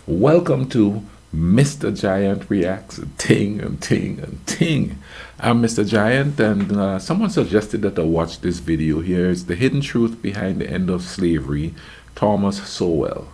Welcome to Mr. Giant Reacts Ting and Ting and Ting. I'm Mr. Giant, and someone suggested that I watch this video here. It's the hidden truth behind the end of slavery, Thomas Sowell.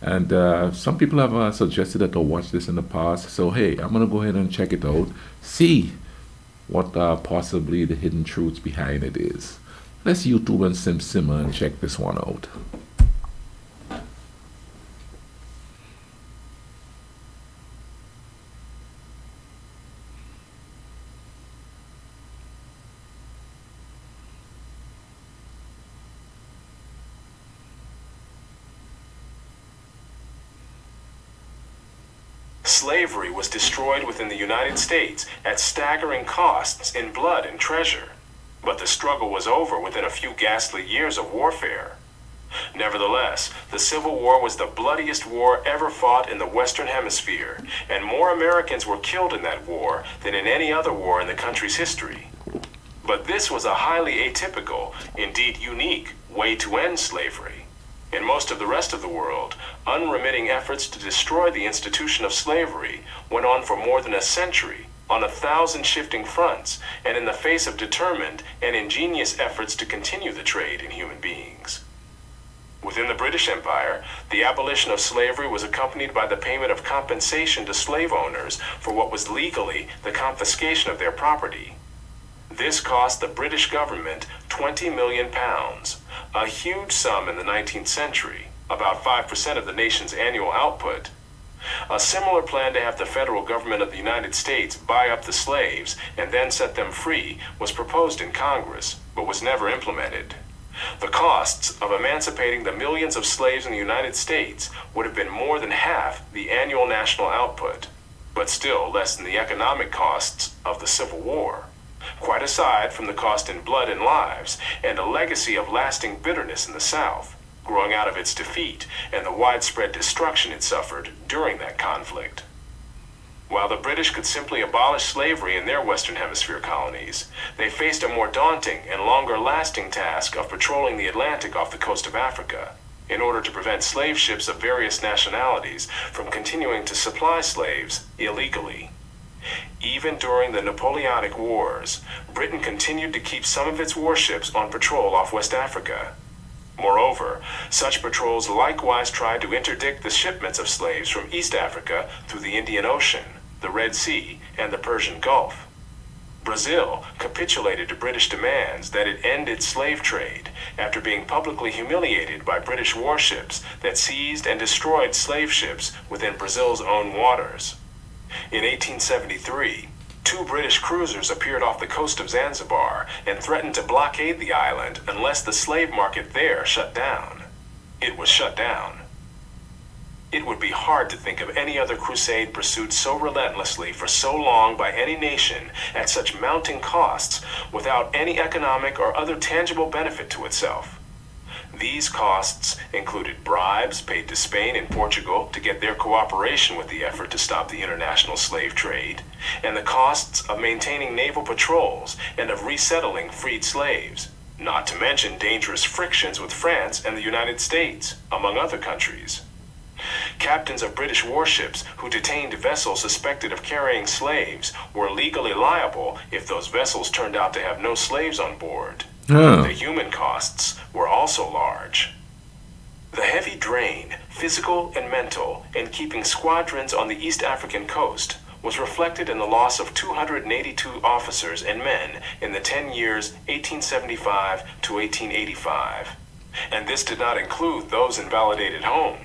And some people have suggested that I watch this in the past. So, hey, I'm going to go ahead and check it out, see what possibly the hidden truths behind it is. Let's YouTube and simmer and check this one out. Slavery was destroyed within the United States at staggering costs in blood and treasure. But the struggle was over within a few ghastly years of warfare. Nevertheless, the Civil War was the bloodiest war ever fought in the Western Hemisphere, and more Americans were killed in that war than in any other war in the country's history. But this was a highly atypical, indeed unique, way to end slavery. In most of the rest of the world, unremitting efforts to destroy the institution of slavery went on for more than a century, on 1,000 shifting fronts, and in the face of determined and ingenious efforts to continue the trade in human beings. Within the British Empire, the abolition of slavery was accompanied by the payment of compensation to slave owners for what was legally the confiscation of their property. This cost the British government £20 million, a huge sum in the 19th century, about 5% of the nation's annual output. A similar plan to have the federal government of the United States buy up the slaves and then set them free was proposed in Congress, but was never implemented. The costs of emancipating the millions of slaves in the United States would have been more than half the annual national output, but still less than the economic costs of the Civil War. Quite aside from the cost in blood and lives, and a legacy of lasting bitterness in the South, growing out of its defeat and the widespread destruction it suffered during that conflict. While the British could simply abolish slavery in their Western Hemisphere colonies, they faced a more daunting and longer-lasting task of patrolling the Atlantic off the coast of Africa, in order to prevent slave ships of various nationalities from continuing to supply slaves illegally. Even during the Napoleonic Wars, Britain continued to keep some of its warships on patrol off West Africa. Moreover, such patrols likewise tried to interdict the shipments of slaves from East Africa through the Indian Ocean, the Red Sea, and the Persian Gulf. Brazil capitulated to British demands that it end its slave trade after being publicly humiliated by British warships that seized and destroyed slave ships within Brazil's own waters. In 1873, 2 British cruisers appeared off the coast of Zanzibar and threatened to blockade the island unless the slave market there shut down. It was shut down. It would be hard to think of any other crusade pursued so relentlessly for so long by any nation at such mounting costs without any economic or other tangible benefit to itself. These costs included bribes paid to Spain and Portugal to get their cooperation with the effort to stop the international slave trade, and the costs of maintaining naval patrols and of resettling freed slaves, not to mention dangerous frictions with France and the United States, among other countries. Captains of British warships who detained vessels suspected of carrying slaves were legally liable if those vessels turned out to have no slaves on board. The human costs were also large. The heavy drain, physical and mental, in keeping squadrons on the East African coast was reflected in the loss of 282 officers and men in the 10 years 1875 to 1885. And this did not include those invalidated home.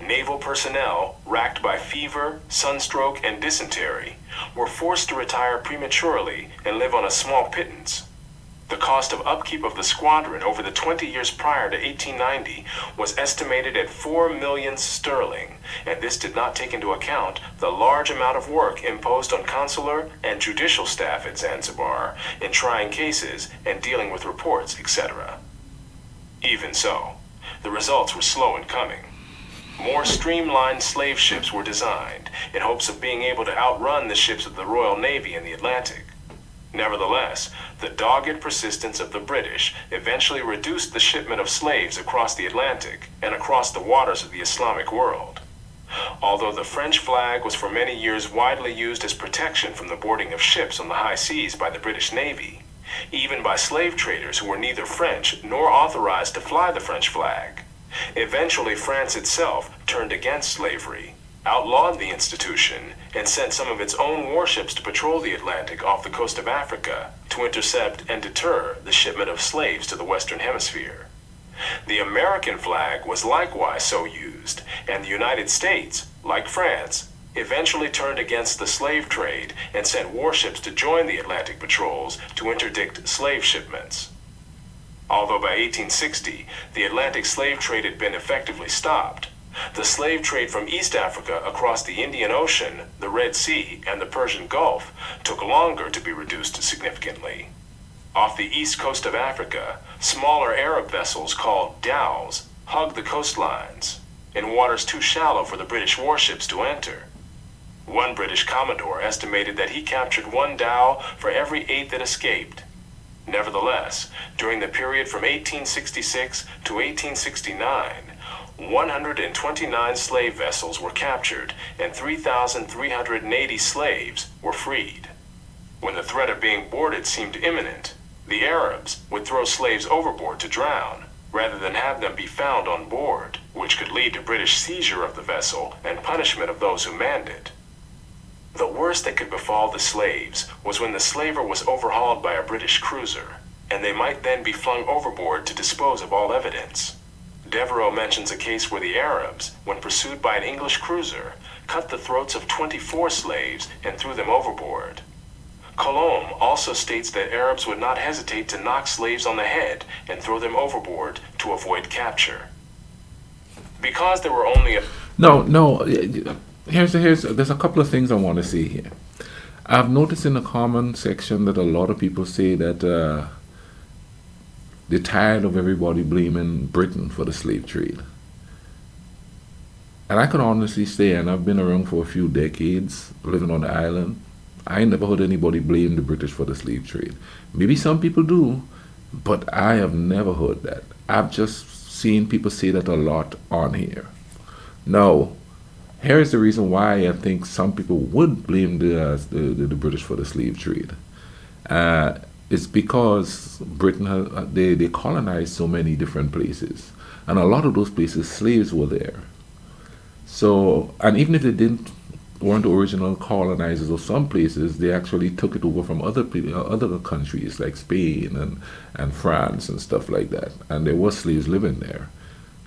Naval personnel, racked by fever, sunstroke, and dysentery, were forced to retire prematurely and live on a small pittance. The cost of upkeep of the squadron over the 20 years prior to 1890 was estimated at 4 million sterling, and this did not take into account the large amount of work imposed on consular and judicial staff at Zanzibar in trying cases and dealing with reports, etc. Even so, the results were slow in coming. More streamlined slave ships were designed in hopes of being able to outrun the ships of the Royal Navy in the Atlantic. Nevertheless, the dogged persistence of the British eventually reduced the shipment of slaves across the Atlantic and across the waters of the Islamic world. Although the French flag was for many years widely used as protection from the boarding of ships on the high seas by the British Navy, even by slave traders who were neither French nor authorized to fly the French flag. Eventually, France itself turned against slavery, outlawed the institution, and sent some of its own warships to patrol the Atlantic off the coast of Africa to intercept and deter the shipment of slaves to the Western Hemisphere. The American flag was likewise so used, and the United States, like France, eventually turned against the slave trade and sent warships to join the Atlantic patrols to interdict slave shipments. Although by 1860 the Atlantic slave trade had been effectively stopped, the slave trade from East Africa across the Indian Ocean, the Red Sea, and the Persian Gulf took longer to be reduced significantly. Off the east coast of Africa, smaller Arab vessels called dhows hugged the coastlines, in waters too shallow for the British warships to enter. One British commodore estimated that he captured one dhow for every 8 that escaped. Nevertheless, during the period from 1866 to 1869, 129 slave vessels were captured and 3,380 slaves were freed. When the threat of being boarded seemed imminent, the Arabs would throw slaves overboard to drown, rather than have them be found on board, which could lead to British seizure of the vessel and punishment of those who manned it. The worst that could befall the slaves was when the slaver was overhauled by a British cruiser, and they might then be flung overboard to dispose of all evidence. Devereux mentions a case where the Arabs, when pursued by an English cruiser, cut the throats of 24 slaves and threw them overboard. Colomb also states that Arabs would not hesitate to knock slaves on the head and throw them overboard to avoid capture. Because there were only a... No. There's a couple of things I want to say here. I've noticed in the comment section that a lot of people say that they're tired of everybody blaming Britain for the slave trade. And I can honestly say, and I've been around for a few decades living on the island, I never heard anybody blame the British for the slave trade. Maybe some people do, but I have never heard that. I've just seen people say that a lot on here. Now, here is the reason why I think some people would blame the British for the slave trade. It's because Britain they colonized so many different places, and a lot of those places slaves were there. So, and even if they weren't the original colonizers of some places, they actually took it over from other countries like Spain and France and stuff like that, and there were slaves living there.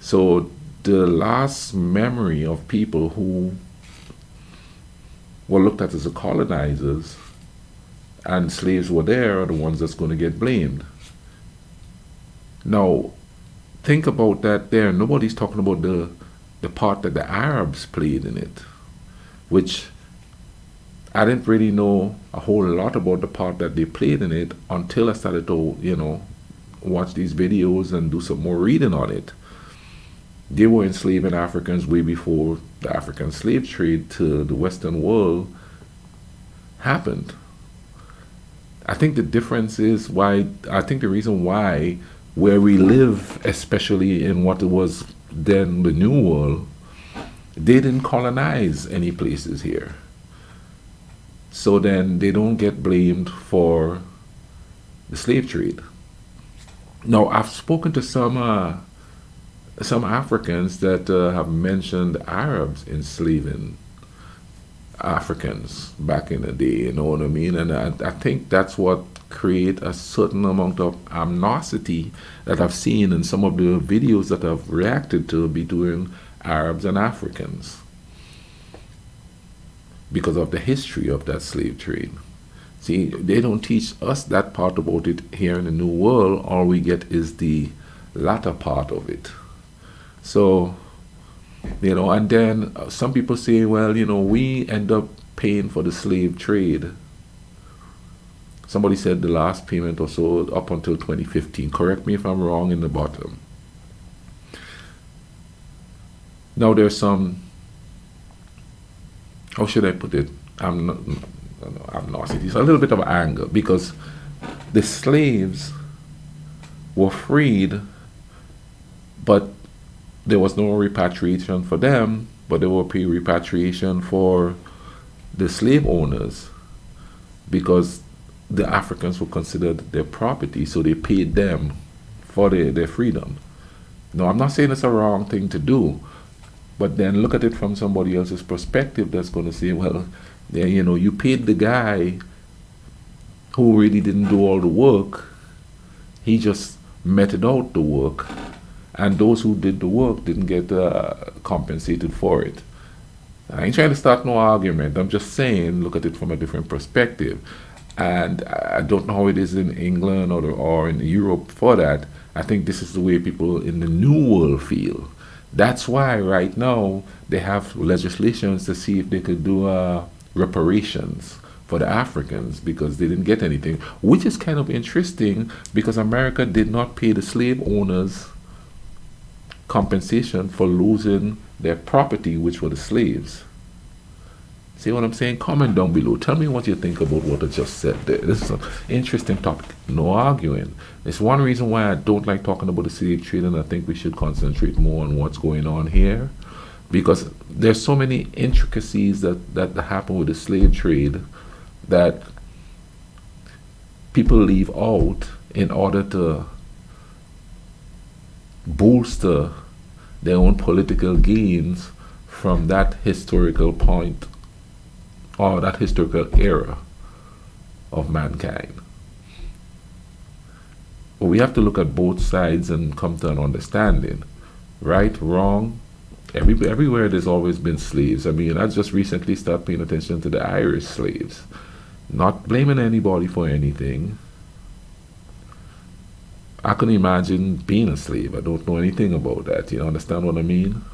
So the last memory of people who were looked at as the colonizers and slaves were there are the ones that's going to get blamed. Now, think about that there. Nobody's talking about the part that the Arabs played in it, which I didn't really know a whole lot about the part that they played in it until I started to, watch these videos and do some more reading on it. They were enslaving Africans way before the African slave trade to the Western world happened. I think the difference is the reason why where we live, especially in what it was then the New World, they didn't colonize any places here. So then they don't get blamed for the slave trade. Now, I've spoken to some Africans that have mentioned Arabs enslaving Africans back in the day, you know what I mean? And I think that's what create a certain amount of animosity that I've seen in some of the videos that I've reacted to between Arabs and Africans because of the history of that slave trade. See, they don't teach us that part about it here in the New World. All we get is the latter part of it. So, and then some people say, well, we end up paying for the slave trade. Somebody said the last payment or so up until 2015. Correct me if I'm wrong in the bottom. Now there's some, how should I put it? It's a little bit of anger because the slaves were freed, but there was no repatriation for them, but there will be repatriation for the slave owners because the Africans were considered their property, so they paid them for their freedom. No, I'm not saying it's a wrong thing to do, but then look at it from somebody else's perspective that's going to say, well, yeah, you paid the guy who really didn't do all the work. He just meted out the work, and those who did the work didn't get compensated for it. I ain't trying to start no argument. I'm just saying, look at it from a different perspective. And I don't know how it is in England or in Europe for that. I think this is the way people in the New World feel. That's why right now they have legislations to see if they could do reparations for the Africans because they didn't get anything, which is kind of interesting because America did not pay the slave owners compensation for losing their property, which were the slaves. See what I'm saying? Comment down below. Tell me what you think about what I just said there. This is an interesting topic. No arguing. It's one reason why I don't like talking about the slave trade, and I think we should concentrate more on what's going on here. Because there's so many intricacies that happen with the slave trade that people leave out in order to bolster their own political gains from that historical point or that historical era of mankind. But we have to look at both sides and come to an understanding. Right, wrong, everywhere there's always been slaves. I mean, I just recently started paying attention to the Irish slaves. Not blaming anybody for anything. I couldn't imagine being a slave. I don't know anything about that. You understand what I mean?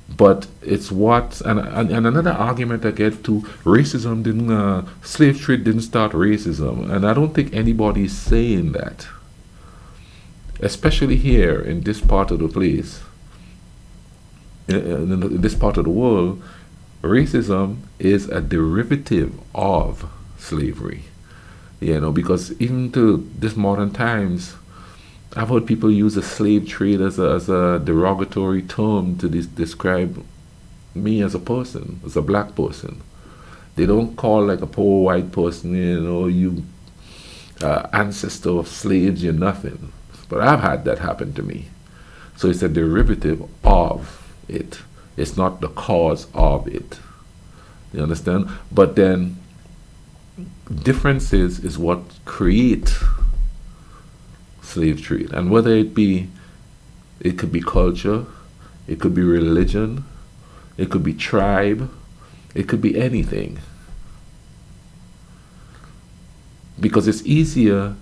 But it's what, and another argument I get to, racism didn't, slave trade didn't start racism. And I don't think anybody's saying that. Especially here in this part of the place, in this part of the world, racism is a derivative of slavery. Because even to this modern times, I've heard people use the slave trade as a derogatory term to describe me as a person, as a black person. They don't call like a poor white person, you ancestor of slaves, you're nothing. But I've had that happen to me. So it's a derivative of it. It's not the cause of it. You understand? But then differences is what create slave trade. And whether it could be culture, it could be religion, it could be tribe, it could be anything. Because it's easier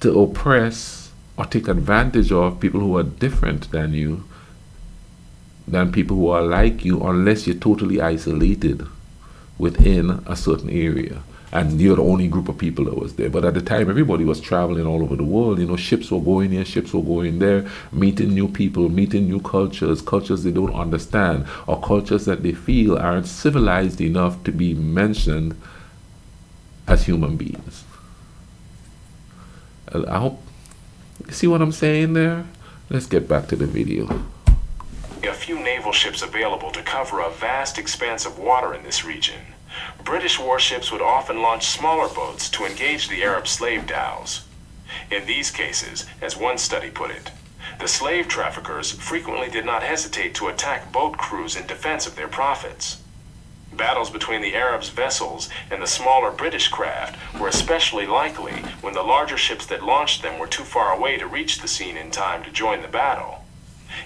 to oppress or take advantage of people who are different than you than people who are like you, unless you're totally isolated within a certain area and you're the only group of people that was there. But at the time, everybody was traveling all over the world. Ships were going here, ships were going there, meeting new people, meeting new cultures they don't understand, or cultures that they feel aren't civilized enough to be mentioned as human beings. I hope you see what I'm saying there. Let's get back to the video. A few naval ships available to cover a vast expanse of water in this region. British warships would often launch smaller boats to engage the Arab slave dhows. In these cases, as one study put it, the slave traffickers frequently did not hesitate to attack boat crews in defense of their profits. Battles between the Arabs' vessels and the smaller British craft were especially likely when the larger ships that launched them were too far away to reach the scene in time to join the battle.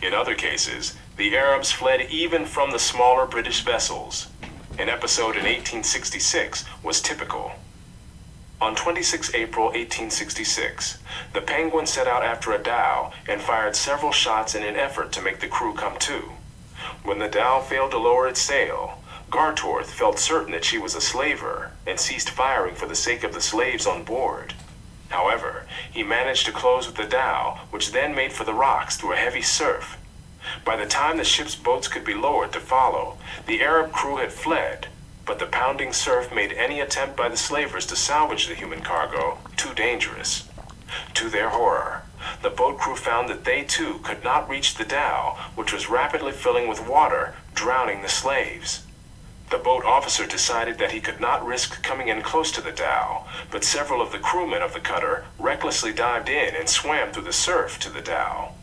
In other cases, the Arabs fled even from the smaller British vessels. An episode in 1866 was typical. On 26 April 1866, the Penguin set out after a dhow and fired several shots in an effort to make the crew come to. When the dhow failed to lower its sail, Gartorth felt certain that she was a slaver and ceased firing for the sake of the slaves on board. However, he managed to close with the dhow, which then made for the rocks through a heavy surf. By the time the ship's boats could be lowered to follow, the Arab crew had fled, but the pounding surf made any attempt by the slavers to salvage the human cargo too dangerous. To their horror, the boat crew found that they too could not reach the dhow, which was rapidly filling with water, drowning the slaves. The boat officer decided that he could not risk coming in close to the dhow, but several of the crewmen of the cutter recklessly dived in and swam through the surf to the dhow.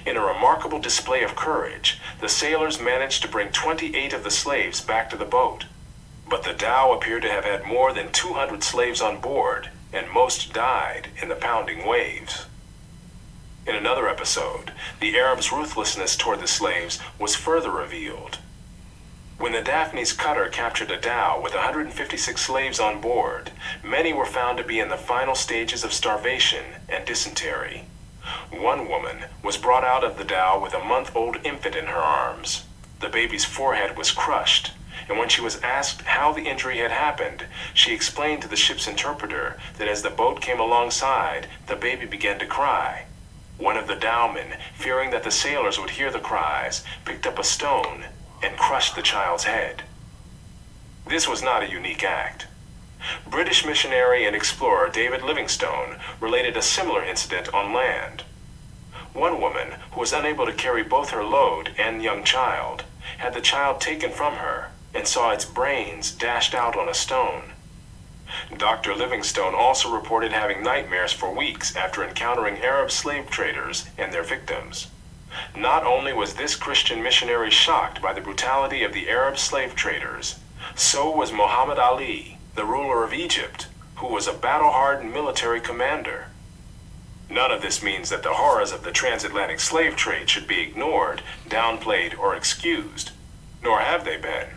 In a remarkable display of courage, the sailors managed to bring 28 of the slaves back to the boat. But the dhow appeared to have had more than 200 slaves on board, and most died in the pounding waves. In another episode, the Arabs' ruthlessness toward the slaves was further revealed. When the Daphne's cutter captured a dhow with 156 slaves on board, many were found to be in the final stages of starvation and dysentery. One woman was brought out of the dhow with a month-old infant in her arms. The baby's forehead was crushed, and when she was asked how the injury had happened, she explained to the ship's interpreter that as the boat came alongside, the baby began to cry. One of the dhowmen, fearing that the sailors would hear the cries, picked up a stone and crushed the child's head. This was not a unique act. British missionary and explorer David Livingstone related a similar incident on land. One woman, who was unable to carry both her load and young child, had the child taken from her and saw its brains dashed out on a stone. Dr. Livingstone also reported having nightmares for weeks after encountering Arab slave traders and their victims. Not only was this Christian missionary shocked by the brutality of the Arab slave traders, so was Muhammad Ali, the ruler of Egypt, who was a battle-hardened military commander. None of this means that the horrors of the transatlantic slave trade should be ignored, downplayed, or excused, nor have they been.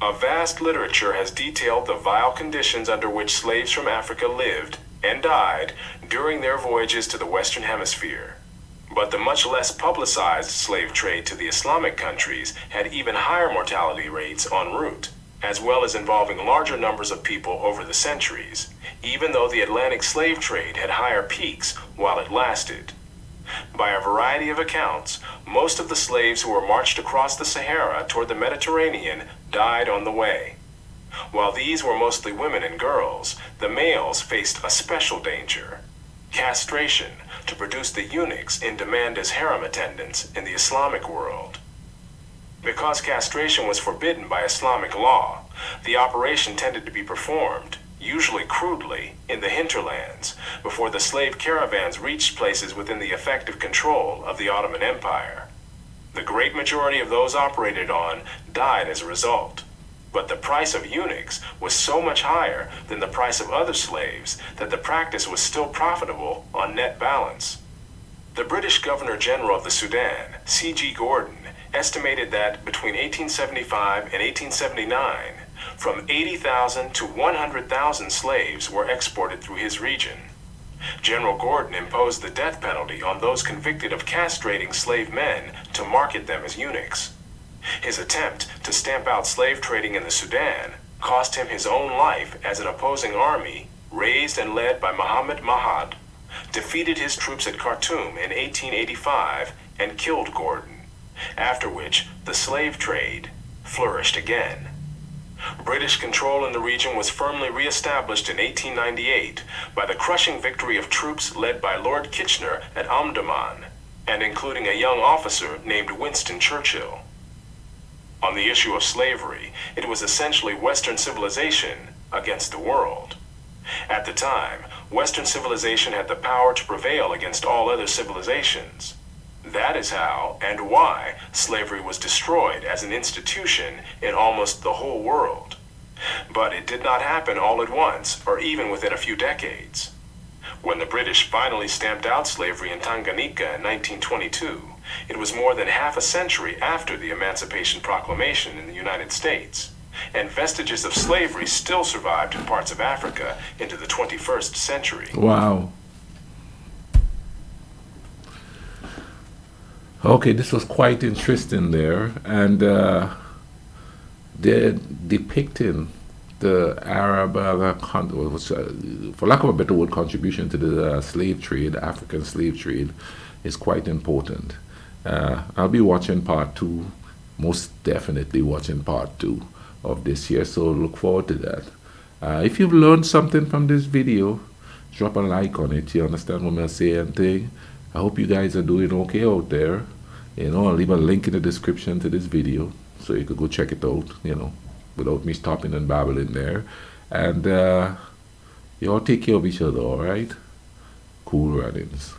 A vast literature has detailed the vile conditions under which slaves from Africa lived and died during their voyages to the Western Hemisphere. But the much less publicized slave trade to the Islamic countries had even higher mortality rates en route, as well as involving larger numbers of people over the centuries, even though the Atlantic slave trade had higher peaks while it lasted. By a variety of accounts, most of the slaves who were marched across the Sahara toward the Mediterranean died on the way. While these were mostly women and girls, the males faced a special danger: castration, to produce the eunuchs in demand as harem attendants in the Islamic world. Because castration was forbidden by Islamic law, the operation tended to be performed, usually crudely, in the hinterlands, before the slave caravans reached places within the effective control of the Ottoman Empire. The great majority of those operated on died as a result, but the price of eunuchs was so much higher than the price of other slaves that the practice was still profitable on net balance. The British Governor-General of the Sudan, C.G. Gordon, estimated that between 1875 and 1879, from 80,000 to 100,000 slaves were exported through his region. General Gordon imposed the death penalty on those convicted of castrating slave men to market them as eunuchs. His attempt to stamp out slave trading in the Sudan cost him his own life as an opposing army, raised and led by Muhammad Mahad, defeated his troops at Khartoum in 1885 and killed Gordon, after which the slave trade flourished again. British control in the region was firmly re-established in 1898 by the crushing victory of troops led by Lord Kitchener at Omdurman, and including a young officer named Winston Churchill. On the issue of slavery, it was essentially Western civilization against the world. At the time, Western civilization had the power to prevail against all other civilizations. That is how and why slavery was destroyed as an institution in almost the whole world. But it did not happen all at once, or even within a few decades. When the British finally stamped out slavery in Tanganyika in 1922, it was more than half a century after the Emancipation Proclamation in the United States, and vestiges of slavery still survived in parts of Africa into the 21st century. Wow. Okay, this was quite interesting there, and they're depicting the Arab, for lack of a better word, contribution to the slave trade, African slave trade, is quite important. I'll be watching part 2, most definitely watching part 2 of this here, so look forward to that. If you've learned something from this video, drop a like on it, you understand what I'm saying? I hope you guys are doing okay out there. I'll leave a link in the description to this video so you could go check it out, without me stopping and babbling there. And you all take care of each other, alright? Cool runnings.